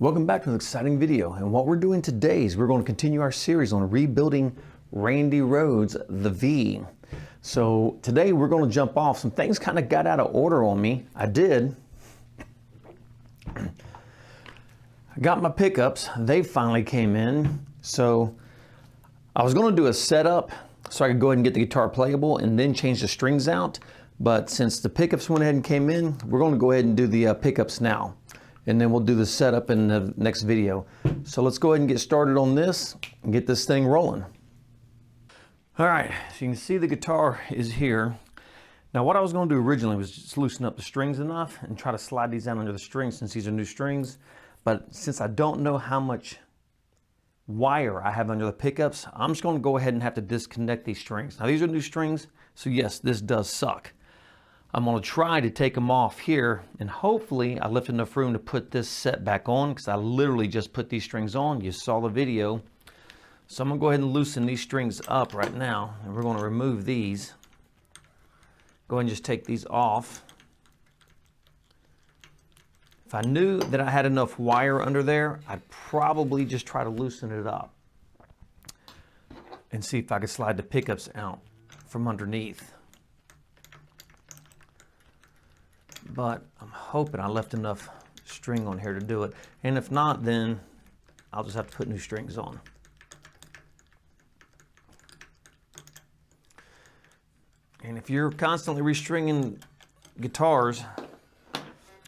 Welcome back to an exciting video, and what we're doing today is we're going to continue our series on rebuilding Randy Rhoades, the V. So today we're going to jump off. Some things kind of got out of order on me. I did. I got my pickups. They finally came in. So I was going to do a setup so I could go ahead and get the guitar playable and then change the strings out. But since the pickups went ahead and came in, we're going to go ahead and do the pickups now. And then we'll do the setup in the next video. So let's go ahead and get started on this and get this thing rolling. All right, so you can see the guitar is here. Now what I was going to do originally was just loosen up the strings enough and try to slide these down under the strings since these are new strings. But since I don't know how much wire I have under the pickups, I'm just going to go ahead and have to disconnect these strings. Now these are new strings, so yes, this does suck. I'm going to try to take them off here, and hopefully I left enough room to put this set back on, because I literally just put these strings on. You saw the video. So I'm going to go ahead and loosen these strings up right now, and we're going to remove these. Go ahead and just take these off. If I knew that I had enough wire under there, I'd probably just try to loosen it up and see if I could slide the pickups out from underneath. But I'm hoping I left enough string on here to do it. And if not, then I'll just have to put new strings on. And if you're constantly restringing guitars,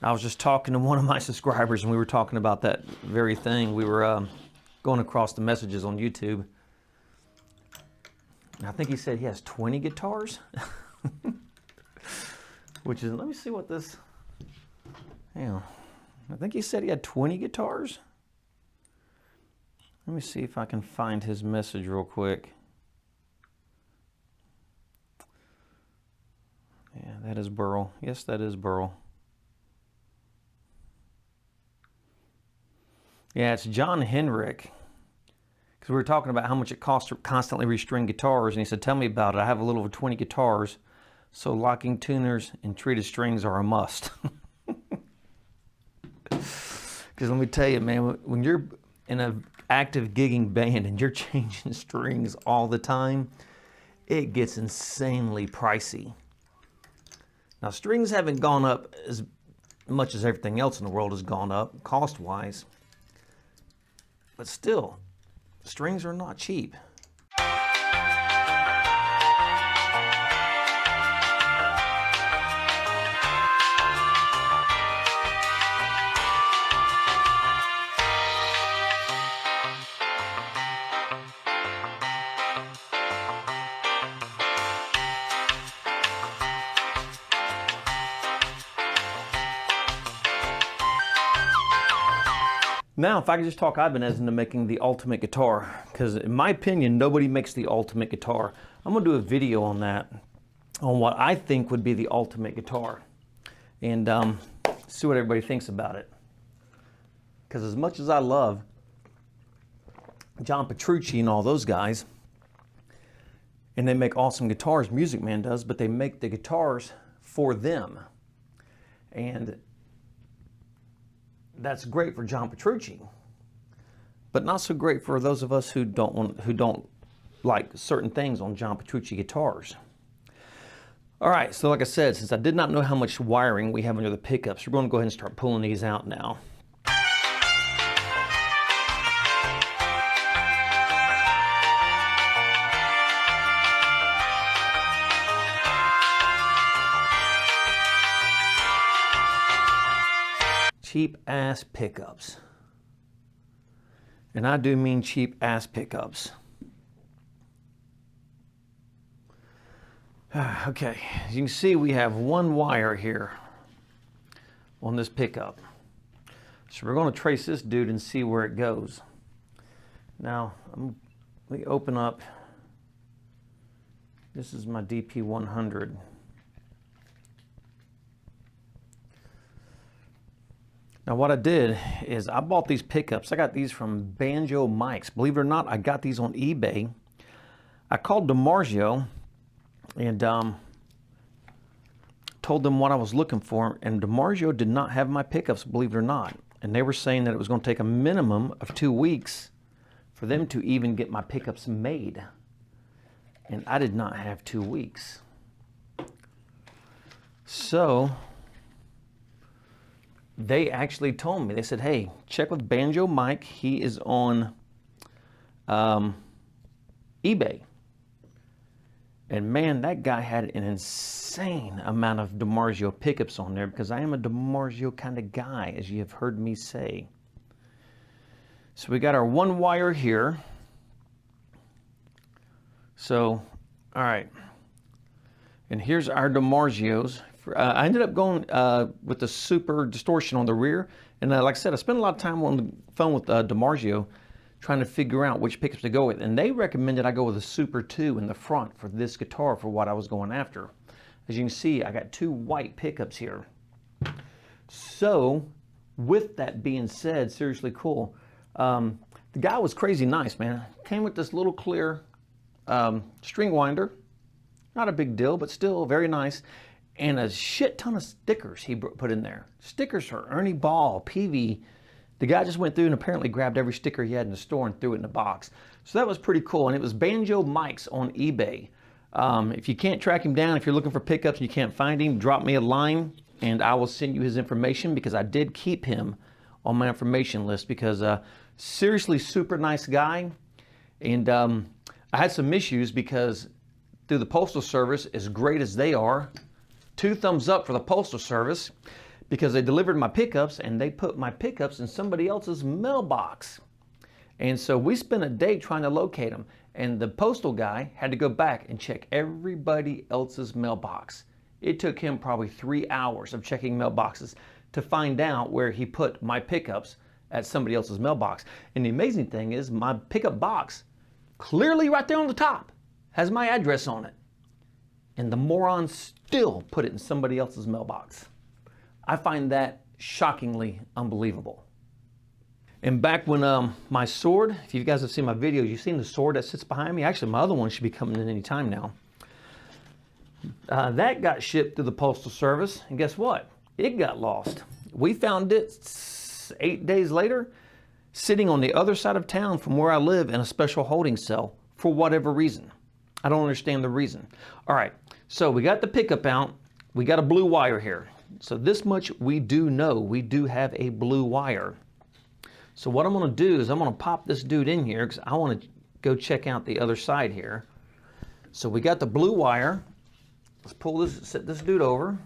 I was just talking to one of my subscribers and we were talking about that very thing. We were going across the messages on YouTube. And I think he said he has 20 guitars. Which is, let me see what this, I think he said he had 20 guitars. Let me see if I can find his message real quick. Yeah, that is Burl. Yes, that is Burl. Yeah, it's John Henrik. Because we were talking about how much it costs to constantly restring guitars, and he said, tell me about it. I have a little over 20 guitars. So locking tuners and treated strings are a must. Because let me tell you, man, when you're in an active gigging band and you're changing strings all the time, it gets insanely pricey. Now, strings haven't gone up as much as everything else in the world has gone up, cost-wise. But still, strings are not cheap. Now, if I could just talk Ibanez into making the ultimate guitar, because in my opinion, nobody makes the ultimate guitar. I'm going to do a video on that, on what I think would be the ultimate guitar, and see what everybody thinks about it. Because as much as I love John Petrucci and all those guys, and they make awesome guitars, Music Man does, but they make the guitars for them. And that's great for John Petrucci, but not so great for those of us who don't like certain things on John Petrucci guitars. All right, so like I said, since I did not know how much wiring we have under the pickups, we're going to go ahead and start pulling these out now. Cheap ass pickups. And I do mean cheap ass pickups. Okay, as you can see, we have one wire here on this pickup. So we're going to trace this dude and see where it goes. Now, let me open up. This is my DP100. Now what I did is I bought these pickups. I got these from Banjo Mics. Believe it or not, I got these on eBay. I called DiMarzio and told them what I was looking for, and DiMarzio did not have my pickups, believe it or not. and they were saying that it was going to take a minimum of 2 weeks for them to even get my pickups made. And I did not have 2 weeks. So they actually told me, they said, hey, check with Banjo Mike. He is on eBay. And man, that guy had an insane amount of DiMarzio pickups on there, because I am a DiMarzio kind of guy, as you have heard me say. So we got our 1 wire here. So, all right. And here's our DiMarzios. I ended up going with the super distortion on the rear. And like I said, I spent a lot of time on the phone with DiMarzio trying to figure out which pickups to go with. And they recommended I go with a Super 2 in the front for this guitar for what I was going after. As you can see, I got 2 white pickups here. So, with that being said, seriously cool. The guy was crazy nice, man. Came with this little clear string winder. Not a big deal, but still very nice. And a shit ton of stickers he put in there. Stickers for Ernie Ball, Peavy. The guy just went through and apparently grabbed every sticker he had in the store and threw it in a box. So that was pretty cool. And it was Banjo Mike's on eBay. If you can't track him down, if you're looking for pickups and you can't find him, drop me a line and I will send you his information, because I did keep him on my information list, because seriously super nice guy. And I had some issues because through the Postal Service, as great as they are, 2 thumbs up for the Postal Service, because they delivered my pickups and they put my pickups in somebody else's mailbox. And so we spent a day trying to locate them. And the postal guy had to go back and check everybody else's mailbox. It took him probably 3 hours of checking mailboxes to find out where he put my pickups at somebody else's mailbox. And the amazing thing is, my pickup box, clearly right there on the top, has my address on it. And the moron still put it in somebody else's mailbox. I find that shockingly unbelievable. And back when my sword, if you guys have seen my videos, you've seen the sword that sits behind me. Actually, my other one should be coming in any time now. That got shipped through the Postal Service, and guess what? It got lost. We found it 8 days later, sitting on the other side of town from where I live in a special holding cell for whatever reason. I don't understand the reason. All right, so we got the pickup out. We got a blue wire here. So this much we do know. We do have a blue wire. So what I'm going to do is I'm going to pop this dude in here, because I want to go check out the other side here. So we got the blue wire. Let's pull this, set this dude over.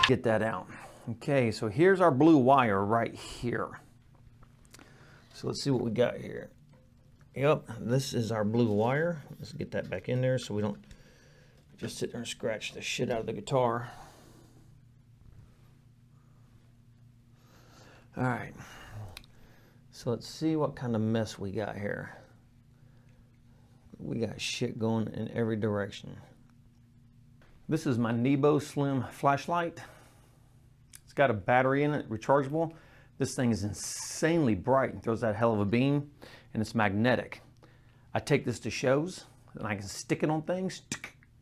Get that out. Okay, so here's our blue wire right here. So let's see what we got here. Yep, this is our blue wire. Let's get that back in there so we don't just sit there and scratch the shit out of the guitar. All right, so let's see what kind of mess we got here. We got shit going in every direction. This is my Nebo Slim flashlight. It's got a battery in it, rechargeable. This thing is insanely bright and throws that hell of a beam, and it's magnetic. I take this to shows and I can stick it on things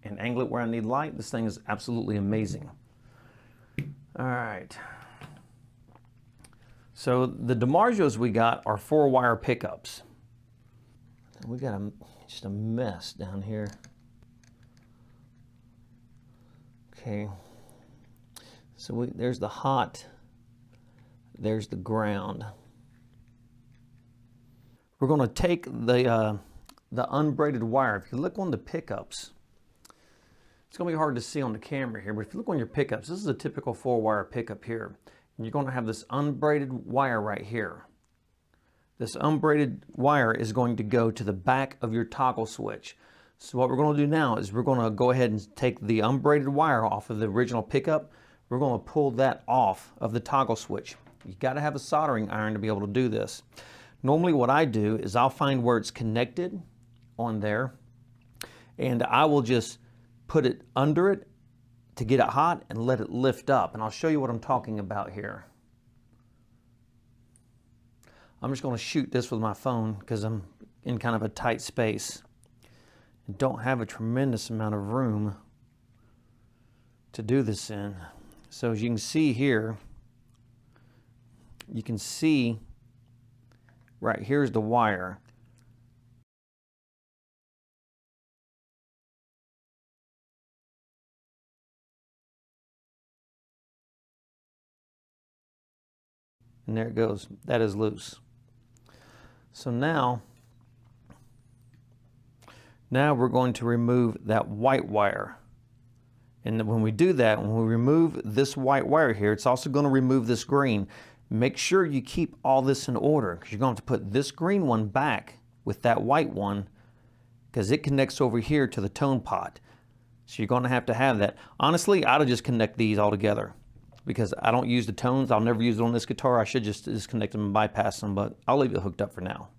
and angle it where I need light. This thing is absolutely amazing. All right. So the DiMarzios we got are 4-wire pickups. We got just a mess down here. Okay. So there's the hot, there's the ground. We're going to take the unbraided wire. If you look on the pickups, it's going to be hard to see on the camera here, but if you look on your pickups, this is a typical 4-wire pickup here. And you're going to have this unbraided wire right here. This unbraided wire is going to go to the back of your toggle switch. So what we're going to do now is we're going to go ahead and take the unbraided wire off of the original pickup. We're going to pull that off of the toggle switch. You got to have a soldering iron to be able to do this. Normally what I do is I'll find where it's connected on there, and I will just put it under it to get it hot and let it lift up. And I'll show you what I'm talking about here. I'm just going to shoot this with my phone because I'm in kind of a tight space and don't have a tremendous amount of room to do this in. So as you can see here, you can see right here's the wire. And there it goes. That is loose. So now we're going to remove that white wire. And when we do that, when we remove this white wire here, it's also going to remove this green. Make sure you keep all this in order, because you're going to have to put this green one back with that white one, because it connects over here to the tone pot. So you're going to have that. Honestly, I'd just connect these all together, because I don't use the tones. I'll never use it on this guitar. I should just disconnect them and bypass them, but I'll leave it hooked up for now.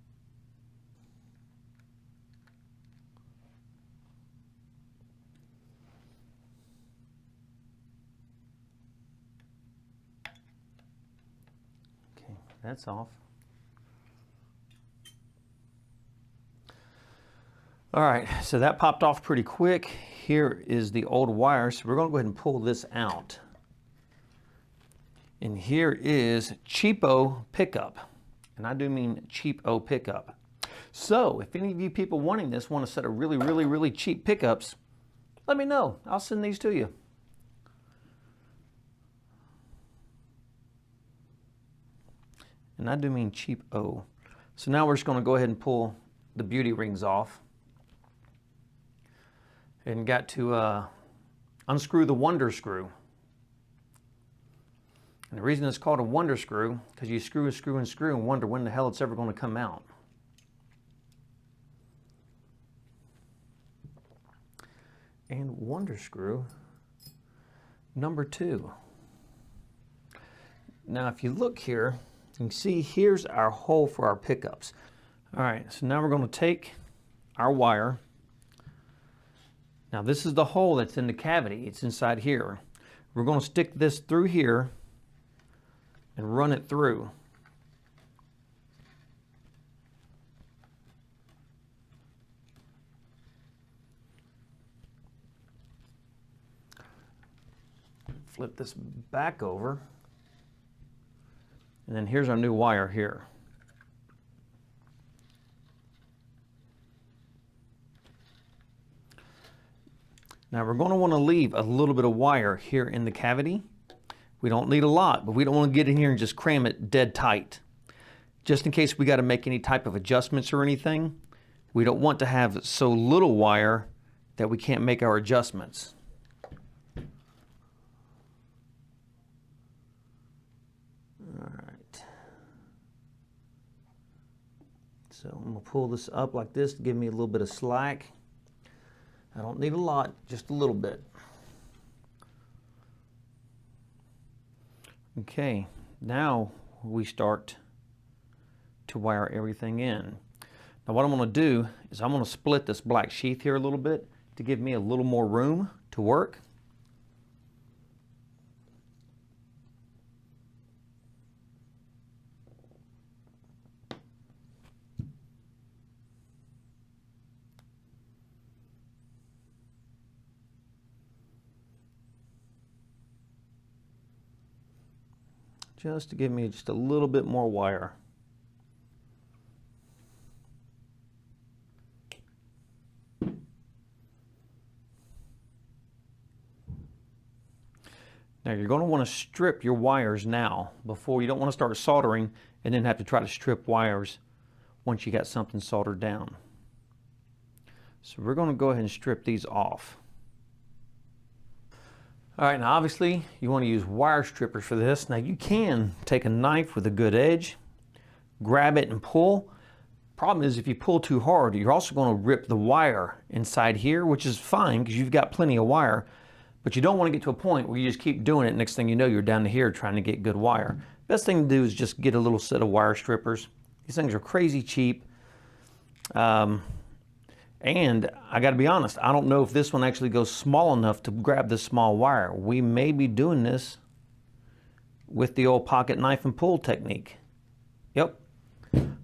Okay, that's off. All right, so that popped off pretty quick. Here is the old wire, so we're going to go ahead and pull this out. And here is cheapo pickup. And I do mean cheapo pickup. So if any of you people wanting this want a set of really cheap pickups, let me know. I'll send these to you. And I do mean cheapo. So now we're just going to go ahead and pull the beauty rings off. And got to unscrew the wonder screw. And the reason it's called a wonder screw, because you screw and screw and screw and wonder when the hell it's ever going to come out. And wonder screw number 2. Now if you look here, you can see here's our hole for our pickups. All right, so now we're going to take our wire. Now this is the hole that's in the cavity. It's inside here. We're going to stick this through here and run it through. Flip this back over. And then here's our new wire here. Now we're going to want to leave a little bit of wire here in the cavity. We don't need a lot, but we don't want to get in here and just cram it dead tight. Just in case we got to make any type of adjustments or anything, we don't want to have so little wire that we can't make our adjustments. All right. So I'm going to pull this up like this to give me a little bit of slack. I don't need a lot, just a little bit. Okay, now we start to wire everything in. Now what I'm going to do is I'm going to split this black sheath here a little bit to give me a little more room to work. Just to give me just a little bit more wire. Now you're going to want to strip your wires now before. You don't want to start soldering and then have to try to strip wires once you got something soldered down. So we're going to go ahead and strip these off. All right, now obviously you want to use wire strippers for this. Now you can take a knife with a good edge, grab it and pull. Problem is if you pull too hard, you're also going to rip the wire inside here, which is fine because you've got plenty of wire, but you don't want to get to a point where you just keep doing it. Next thing you know, you're down to here trying to get good wire. Best thing to do is just get a little set of wire strippers. These things are crazy cheap. And I got to be honest, I don't know if this one actually goes small enough to grab this small wire. We may be doing this with the old pocket knife and pull technique. Yep.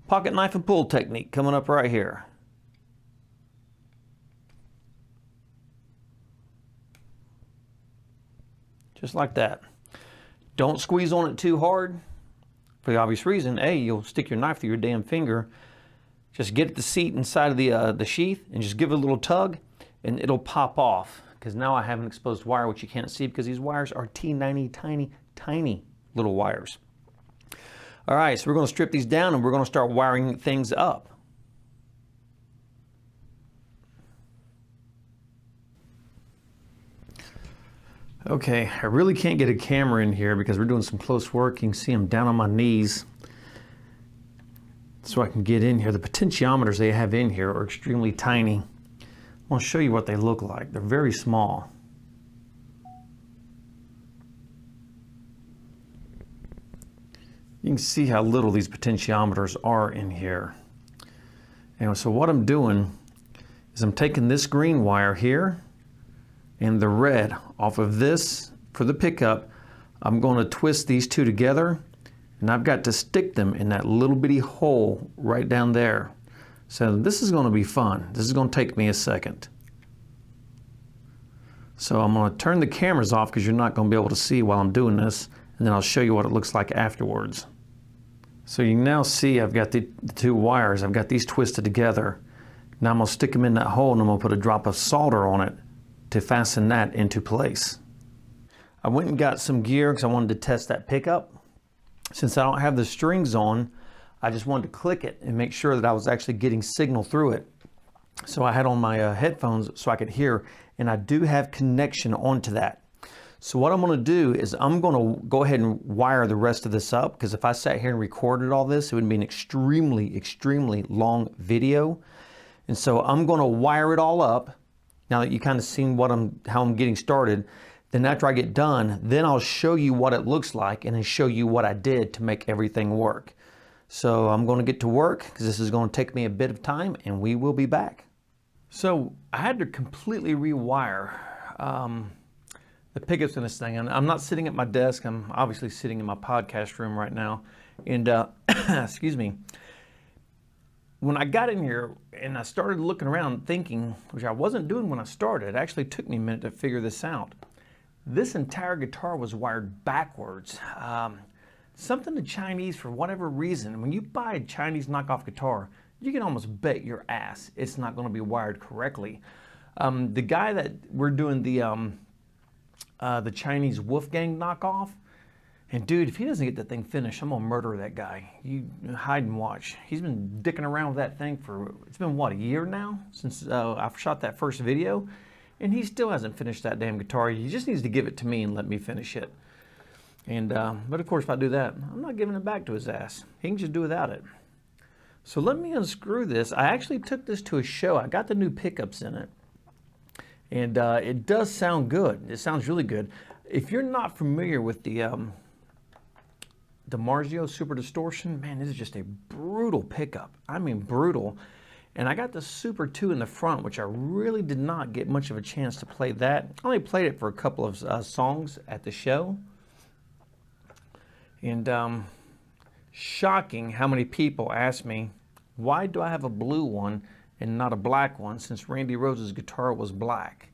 Pocket knife and pull technique coming up right here. Just like that. Don't squeeze on it too hard for the obvious reason. A, you'll stick your knife through your damn finger. Just get the seat inside of the sheath and just give it a little tug and it'll pop off. Because now I have an exposed wire which you can't see because these wires are teeny tiny little wires. All right, so we're going to strip these down and we're going to start wiring things up. Okay, I really can't get a camera in here because we're doing some close work. You can see I'm down on my knees so I can get in here. The potentiometers they have in here are extremely tiny. I want to show you what they look like. They're very small. You can see how little these potentiometers are in here. And so what I'm doing is I'm taking this green wire here and the red off of this for the pickup. I'm going to twist these two together and I've got to stick them in that little bitty hole right down there. So this is going to be fun. This is going to take me a second. So I'm going to turn the cameras off because you're not going to be able to see while I'm doing this, and then I'll show you what it looks like afterwards. So you can now see I've got the two wires. I've got these twisted together. Now I'm going to stick them in that hole and I'm going to put a drop of solder on it to fasten that into place. I went and got some gear because I wanted to test that pickup. Since I don't have the strings on, I just wanted to click it and make sure that I was actually getting signal through it. So I had on my headphones so I could hear, and I do have connection onto that. So what I'm going to do is I'm going to go ahead and wire the rest of this up, because if I sat here and recorded all this, it would be an extremely long video. And so I'm going to wire it all up. Now that you kind of seen how I'm getting started, then after I get done, then I'll show you what it looks like and then show you what I did to make everything work. So I'm going to get to work because this is going to take me a bit of time and we will be back. So I had to completely rewire the pickups in this thing. And I'm not sitting at my desk. I'm obviously sitting in my podcast room right now. And excuse me. When I got in here and I started looking around thinking, which I wasn't doing when I started, it actually took me a minute to figure this out. This entire guitar was wired backwards. Something the Chinese, for whatever reason, when you buy a Chinese knockoff guitar, you can almost bet your ass it's not going to be wired correctly. The guy that we're doing the Chinese Wolfgang knockoff, and dude, if he doesn't get that thing finished, I'm gonna murder that guy. You hide and watch. He's been dicking around with that thing for, it's been what, a year now since I've shot that first video, and he still hasn't finished that damn guitar. He just needs to give it to me and let me finish it. And but of course, if I do that, I'm not giving it back to his ass. He can just do without it. So let me unscrew this. I actually took this to a show. I got the new pickups in it, and it does sound good. It sounds really good. If you're not familiar with the DiMarzio Super Distortion, man, this is just a brutal pickup. I mean, brutal. And I got the Super 2 in the front, which I really did not get much of a chance to play that. I only played it for a couple of songs at the show. And shocking how many people ask me, why do I have a blue one and not a black one, since Randy Rhoades' guitar was black?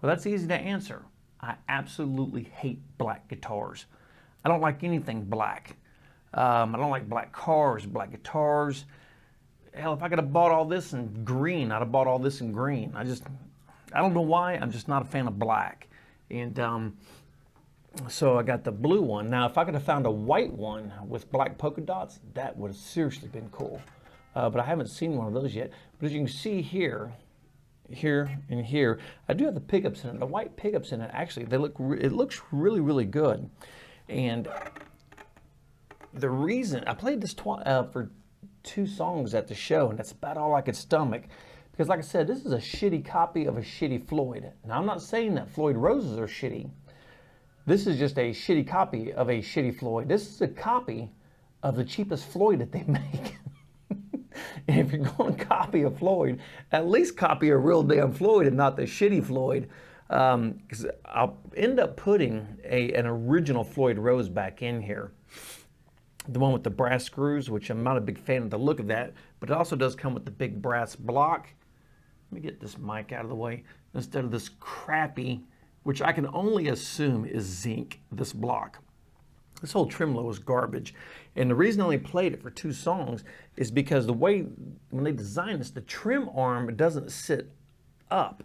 Well, that's easy to answer. I absolutely hate black guitars. I don't like anything black. I don't like black cars, black guitars. Hell, if I could have bought all this in green, I'd have bought all this in green. I don't know why, I'm just not a fan of black. And so I got the blue one. Now, if I could have found a white one with black polka dots, that would have seriously been cool. But I haven't seen one of those yet. But as you can see here, and here, I do have the pickups in it. The white pickups in it, actually, it looks really good. And the reason I played this for 2 songs at the show, and that's about all I could stomach, because like I said, this is a shitty copy of a shitty Floyd. Now, I'm not saying that Floyd Roses are shitty. This is just a shitty copy of a shitty Floyd. This is a copy of the cheapest Floyd that they make. And if you're going to copy a Floyd, at least copy a real damn Floyd and not the shitty Floyd. Because I'll end up putting an original Floyd Rose back in here. the one with the brass screws, which I'm not a big fan of the look of that, but it also does come with the big brass block. Let me get this mic out of the way. Instead of this crappy, which I can only assume is zinc, this block. This whole tremolo is garbage. And the reason I only played it for 2 songs is because the way, when they designed this, the trim arm doesn't sit up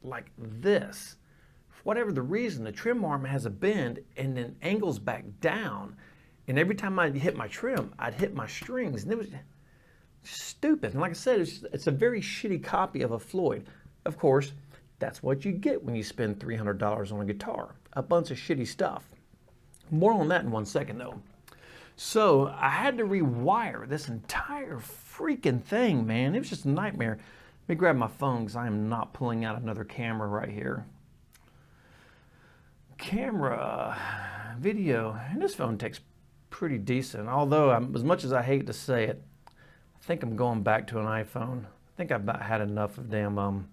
like this. For whatever the reason, the trim arm has a bend and then angles back down. And every time I hit my trim, I'd hit my strings. And it was stupid. And like I said, it's a very shitty copy of a Floyd. Of course, that's what you get when you spend $300 on a guitar. A bunch of shitty stuff. More on that in 1 second though. So I had to rewire this entire freaking thing, man. It was just a nightmare. Let me grab my phone because I am not pulling out another camera right here. Camera, video, and this phone takes pretty decent. Although, as much as I hate to say it, I think I'm going back to an iPhone. I think I've about had enough of damn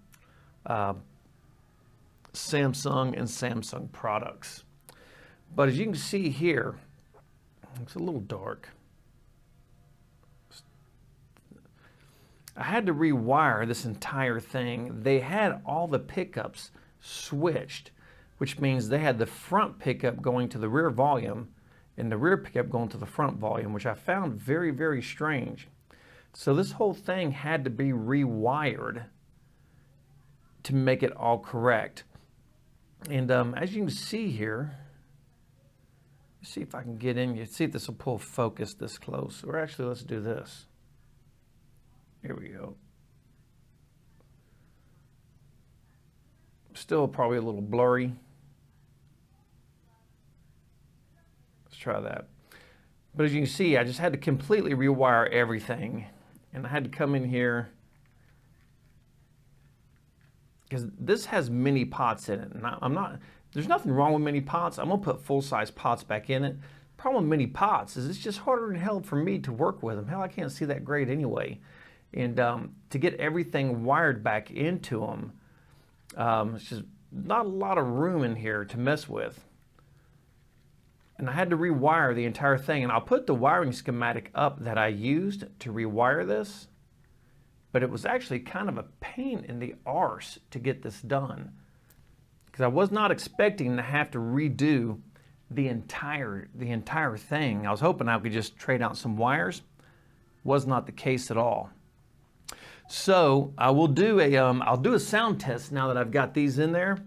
Samsung and Samsung products. But as you can see here, it's a little dark. I had to rewire this entire thing. They had all the pickups switched, which means they had the front pickup going to the rear volume and the rear pickup going to the front volume, which I found very, very strange. So this whole thing had to be rewired to make it all correct. And as you can see here, let's see if I can get in. You see if this will pull focus this close. Or actually, let's do this. Here we go. Still probably a little blurry. Let's try that. But as you can see, I just had to completely rewire everything. And I had to come in here because this has mini pots in it. And there's nothing wrong with mini pots. I'm gonna put full-size pots back in it. Problem with mini pots is it's just harder than hell for me to work with them. Hell, I can't see that great anyway. And to get everything wired back into them, it's just not a lot of room in here to mess with. And I had to rewire the entire thing. And I'll put the wiring schematic up that I used to rewire this, but it was actually kind of a pain in the arse to get this done, because I was not expecting to have to redo the entire thing. I was hoping I could just trade out some wires. Was not the case at all. So I will do I'll do a sound test now that I've got these in there.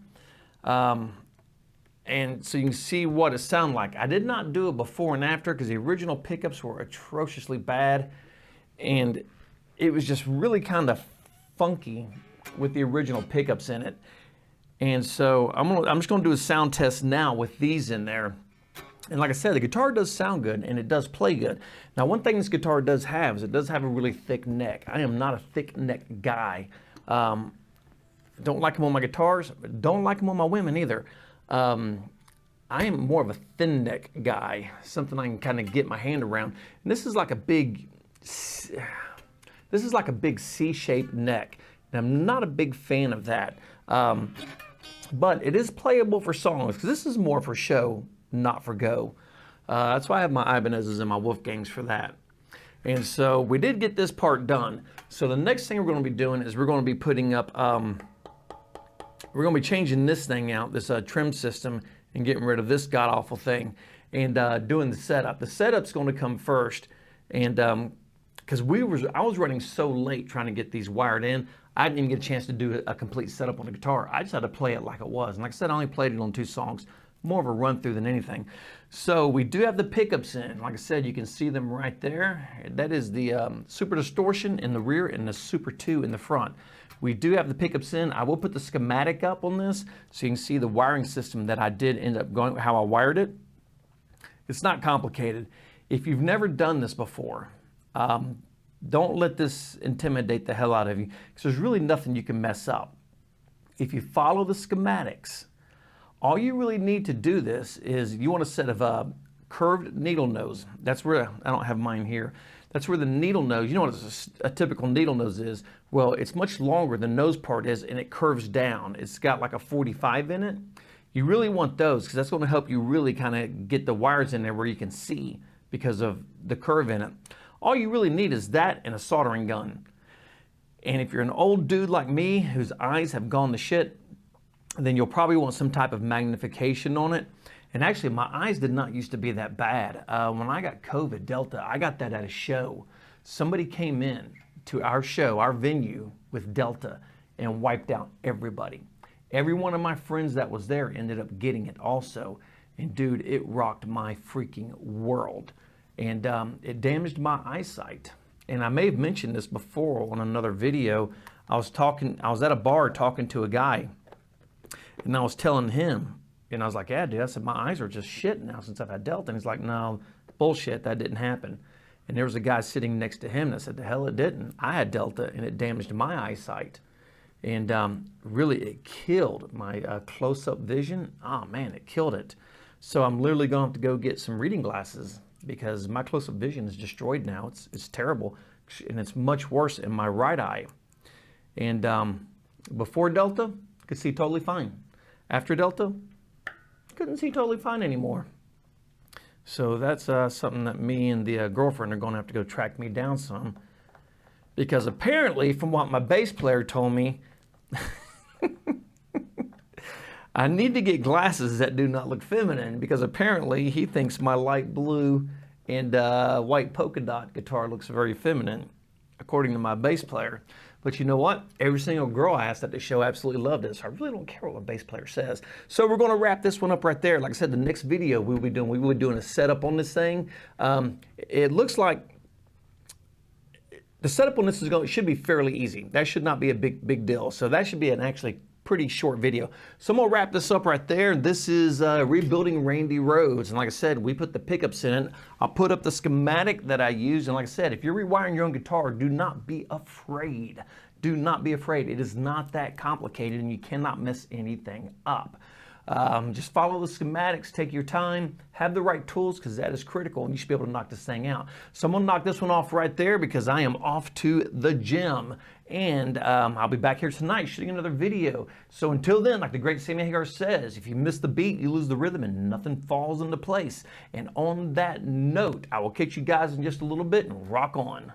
And so you can see what it sounds like. I did not do it before and after because the original pickups were atrociously bad. And it was just really kind of funky with the original pickups in it. And so I'm just gonna do a sound test now with these in there. And like I said, the guitar does sound good and it does play good. Now, one thing this guitar does have is it does have a really thick neck. I am not a thick neck guy. Don't like them on my guitars, but don't like them on my women either. I am more of a thin neck guy, something I can kind of get my hand around. And this is like a big C-shaped neck. And I'm not a big fan of that. But it is playable for songs, because this is more for show, not for go. That's why I have my Ibanez's and my Wolfgangs for that. And so we did get this part done. So the next thing we're going to be doing is we're going to be putting up, we're going to be changing this thing out, this trim system, and getting rid of this god-awful thing, and doing the setup. The setup's going to come first, and because I was running so late trying to get these wired in, I didn't even get a chance to do a complete setup on the guitar. I just had to play it like it was. And like I said, I only played it on 2 songs, more of a run through than anything. So we do have the pickups in. Like I said, you can see them right there. That is the Super Distortion in the rear and the Super 2 in the front. We do have the pickups in. I will put the schematic up on this so you can see the wiring system that I did end up going, how I wired it. It's not complicated. If you've never done this before, don't let this intimidate the hell out of you, because there's really nothing you can mess up. If you follow the schematics, all you really need to do this is you want a set of curved needle nose. That's where, I don't have mine here. That's where the needle nose, you know what a typical needle nose is? Well, it's much longer than the nose part is, and it curves down. It's got like a 45 in it. You really want those, because that's going to help you really kind of get the wires in there where you can see because of the curve in it. All you really need is that and a soldering gun. And if you're an old dude like me whose eyes have gone to shit, then you'll probably want some type of magnification on it. And actually, my eyes did not used to be that bad. When I got COVID, Delta, I got that at a show. Somebody came in to our show, our venue, with Delta and wiped out everybody. Every one of my friends that was there ended up getting it also. And dude, it rocked my freaking world. And it damaged my eyesight. And I may have mentioned this before on another video. I was at a bar talking to a guy, and I was telling him, and I was like, yeah, dude, I said, my eyes are just shit now since I've had Delta. And he's like, no, bullshit, that didn't happen. And there was a guy sitting next to him that said, the hell it didn't. I had Delta, and it damaged my eyesight. And really, it killed my close-up vision. Oh, man, it killed it. So I'm literally going to have to go get some reading glasses because my close-up vision is destroyed now. It's terrible, and it's much worse in my right eye. And before Delta, could see totally fine. After Delta, couldn't see totally fine anymore. So that's something that me and the girlfriend are going to have to go track me down some. Because apparently, from what my bass player told me, I need to get glasses that do not look feminine, because apparently he thinks my light blue and white polka dot guitar looks very feminine, according to my bass player. But you know what? Every single girl I asked at the show absolutely loved it, so I really don't care what my bass player says. So we're going to wrap this one up right there. Like I said, the next video we will be doing a setup on this thing. It looks like the setup on this should be fairly easy. That should not be a big deal. So that should be an actually pretty short video. So I'm gonna wrap this up right there. This is rebuilding Randy Rhoades. And like I said, we put the pickups in it. I'll put up the schematic that I use. And like I said, if you're rewiring your own guitar, do not be afraid. Do not be afraid. It is not that complicated, and you cannot mess anything up. Just follow the schematics, take your time, have the right tools, because that is critical, and you should be able to knock this thing out. So I'm going to knock this one off right there because I am off to the gym. And I'll be back here tonight shooting another video. So until then, like the great Sammy Hagar says, if you miss the beat, you lose the rhythm and nothing falls into place. And on that note, I will catch you guys in just a little bit and rock on.